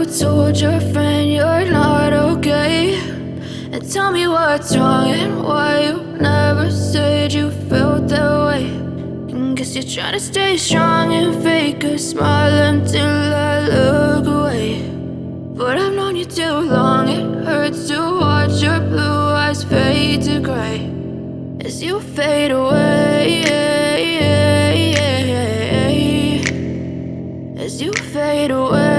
told your friend you're not okay, and tell me what's wrong and why you never said you felt that way. And guess you're trying to stay strong and fake a smile until I look away. But I've known you too long, it hurts to watch your blue eyes fade to gray as you fade away, as you fade away.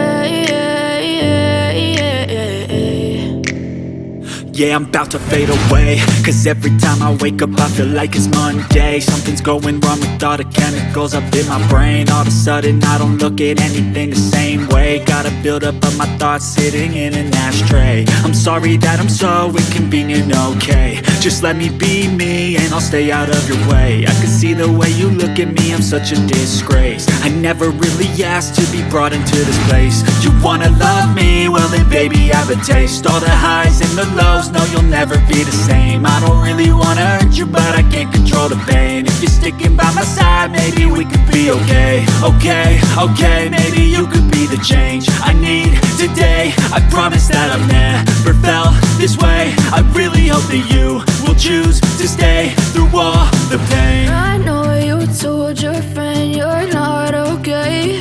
Yeah, I'm about to fade away, cause every time I wake up I feel like it's Monday. Something's going wrong with all the chemicals up in my brain. All of a sudden I don't look at anything the same way. Got a buildup of my thoughts sitting in an ashtray. I'm sorry that I'm so inconvenient, okay. Just let me be me and I'll stay out of your way. I can see the way you look at me, I'm such a disgrace. I never really asked to be brought into this place. You wanna love me? Well then baby, have a taste. All the highs and the lows, no, you'll never be the same. I don't really wanna hurt you, but I can't control the pain. If you're sticking by my side, maybe we could be okay. Okay, maybe you could be the change I need today. I promise that I've never felt this way. I really hope that you will choose to stay through all the pain. I know you told your friend you're not okay,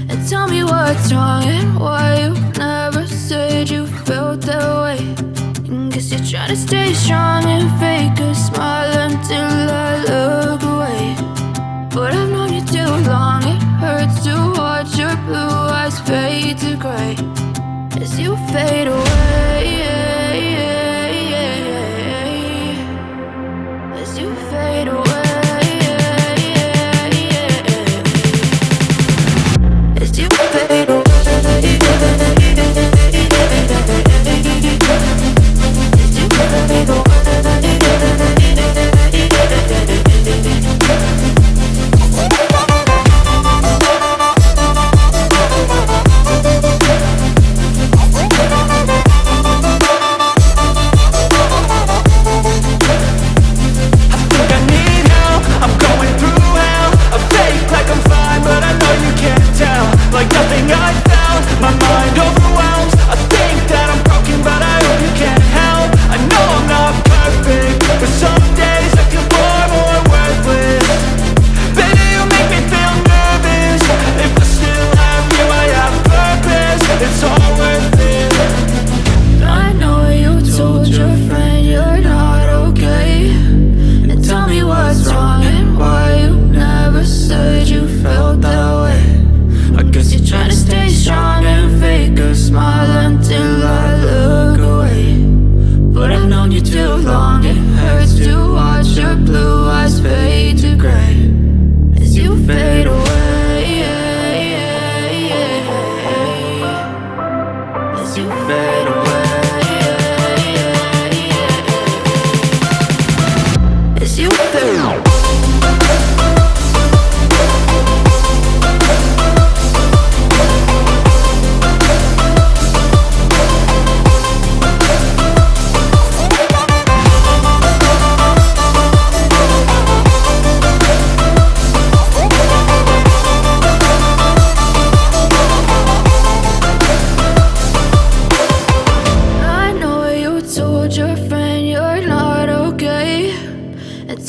and tell me what's wrong and why you never said you felt that way. Guess you're trying to stay strong and fake a smile until I look away. But I've known you too long, it hurts to watch your blue eyes fade to gray as you fade away, as you fade away, as you fade away.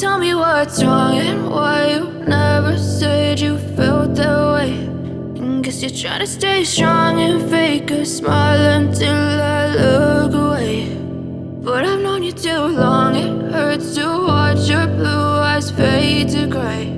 Tell me what's wrong and why you never said you felt that way. And guess you're trying to stay strong and fake a smile until I look away. But I've known you too long, it hurts to watch your blue eyes fade to gray